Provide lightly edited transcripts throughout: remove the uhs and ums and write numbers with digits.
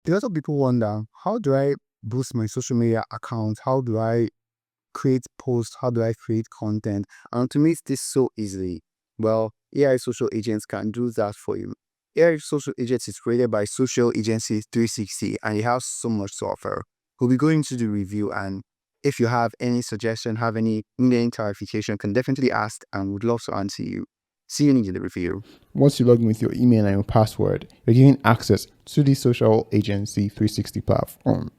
A lot of people wonder, how do I boost my social media account? How do I create posts? How do I create content? And automate this so easily. Well, AI social agents can do that for you. AI social agents is created by Social Agency 360 and it has so much to offer. We'll be going to the review, and if you have any suggestion, have any clarification, can definitely ask and would love to answer you. See you in the review. Once you log in with your email and your password, you're given access to the Social Agency 360 platform.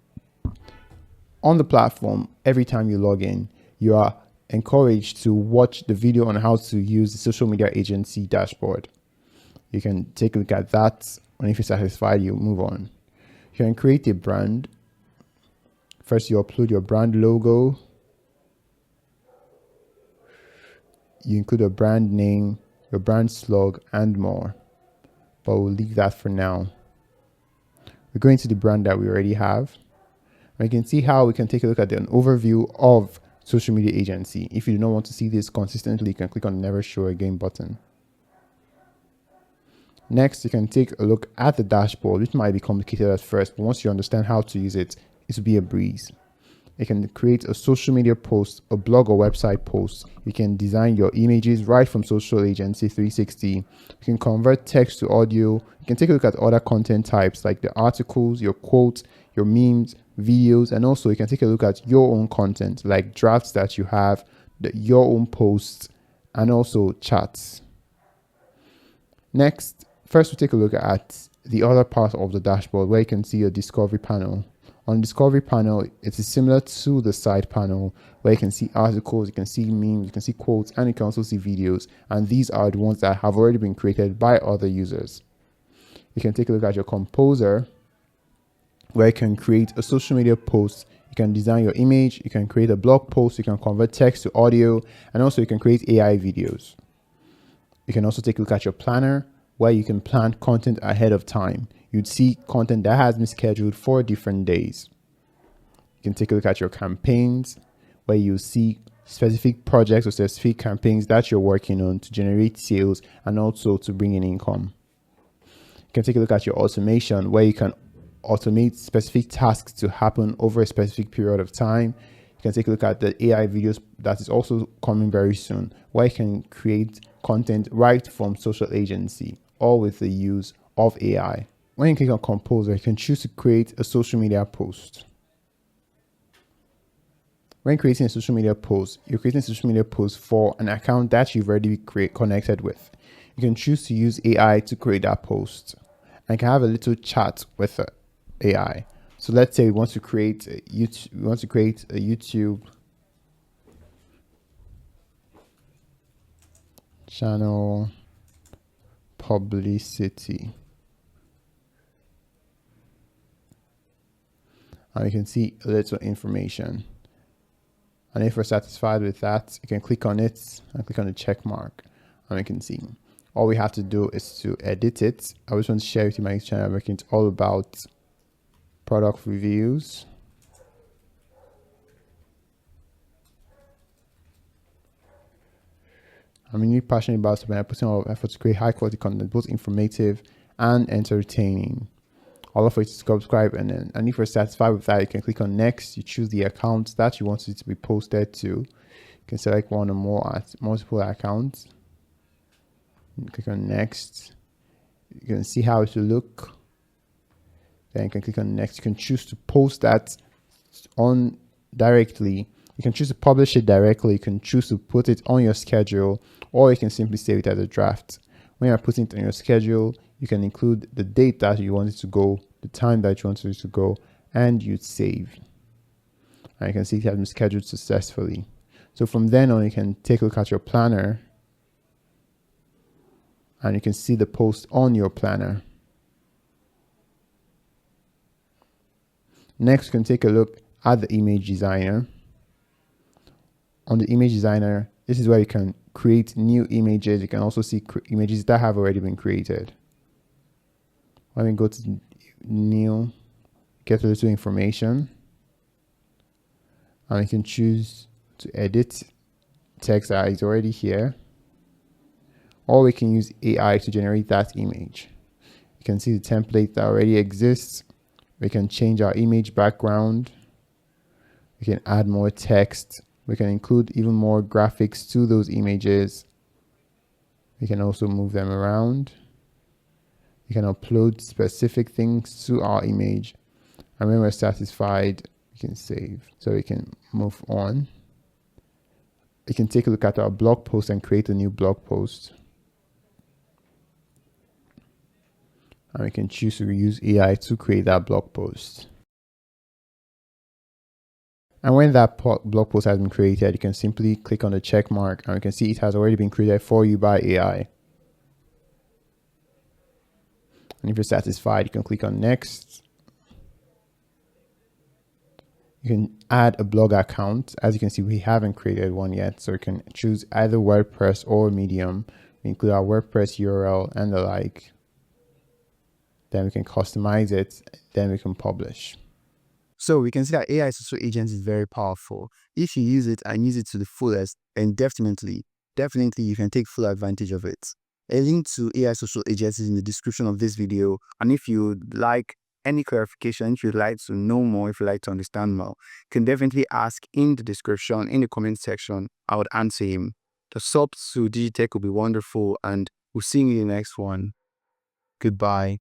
On the platform, every time you log in, you are encouraged to watch the video on how to use the social media agency dashboard. You can take a look at that, and if you're satisfied, you move on. You can create a brand. First, you upload your brand logo. You include a brand name, your brand slug, and more. But we'll leave that for now. We're going to the brand that we already have. And you can see how we can take a look at an overview of social media agency. If you do not want to see this consistently, you can click on the Never Show Again button. Next, you can take a look at the dashboard, which might be complicated at first, but once you understand how to use it, it will be a breeze. You can create a social media post, a blog or website post. You can design your images right from Social Agency 360. You can convert text to audio. You can take a look at other content types like the articles, your quotes, your memes, videos, and also you can take a look at your own content like drafts that you have, your own posts, and also chats. Next, first we'll take a look at the other part of the dashboard where you can see a discovery panel. On the discovery panel, it is similar to the side panel where you can see articles, you can see memes, you can see quotes, and you can also see videos. And these are the ones that have already been created by other users. You can take a look at your composer where you can create a social media post. You can design your image, you can create a blog post, you can convert text to audio, and also you can create AI videos. You can also take a look at your planner where you can plan content ahead of time. You'd see content that has been scheduled for different days. You can take a look at your campaigns where you see specific projects or specific campaigns that you're working on to generate sales and also to bring in income. You can take a look at your automation where you can automate specific tasks to happen over a specific period of time. You can take a look at the AI videos that is also coming very soon, where you can create content right from Social Agency, all with the use of AI. When you click on Composer, you can choose to create a social media post. When creating a social media post, you're creating a social media post for an account that you've already connected with. You can choose to use AI to create that post and can have a little chat with the AI. So let's say we want to create a YouTube channel publicity. And you can see a little information. And if we're satisfied with that, you can click on it and click on the check mark. And we can see all we have to do is to edit it. I just want to share with you my channel working. It's all about product reviews. I'm really passionate about something. I put in a lot of effort to create high quality content, both informative and entertaining. I'll offer you to subscribe, and if you're satisfied with that, you can click on next. You choose the account that you want it to be posted to. You can select one or more at multiple accounts. And click on next. You can see how it will look. Then you can click on next. You can choose to post that on directly. You can choose to publish it directly. You can choose to put it on your schedule, or you can simply save it as a draft. When you're putting it on your schedule, you can include the date that you want it to go, the time that you want it to go, and you'd save. And you can see it has been scheduled successfully. So from then on, you can take a look at your planner and you can see the post on your planner. Next, you can take a look at the image designer. On the image designer, this is where you can create new images. You can also see images that have already been created. When we go to new, get a little information, and you can choose to edit text that is already here, or we can use AI to generate that image. You can see the template that already exists. We can change our image background. We can add more text. We can include even more graphics to those images. We can also move them around. We can upload specific things to our image. And when we're satisfied, we can save. So we can move on. We can take a look at our blog post and create a new blog post. And we can choose to use AI to create that blog post. And when that blog post has been created, you can simply click on the check mark and you can see it has already been created for you by AI. And if you're satisfied, you can click on next. You can add a blog account. As you can see, we haven't created one yet, so you can choose either WordPress or Medium. We include our WordPress URL and the like. Then we can customize it. Then we can publish. So we can see that AISocial agents is very powerful. If you use it and use it to the fullest, and definitely you can take full advantage of it. A link to AISocial agents is in the description of this video. And if you'd like any clarification, if you'd like to know more, if you'd like to understand more, you can definitely ask in the description, in the comment section. I would answer him. The sub to DigiTech will be wonderful, and we'll see you in the next one. Goodbye.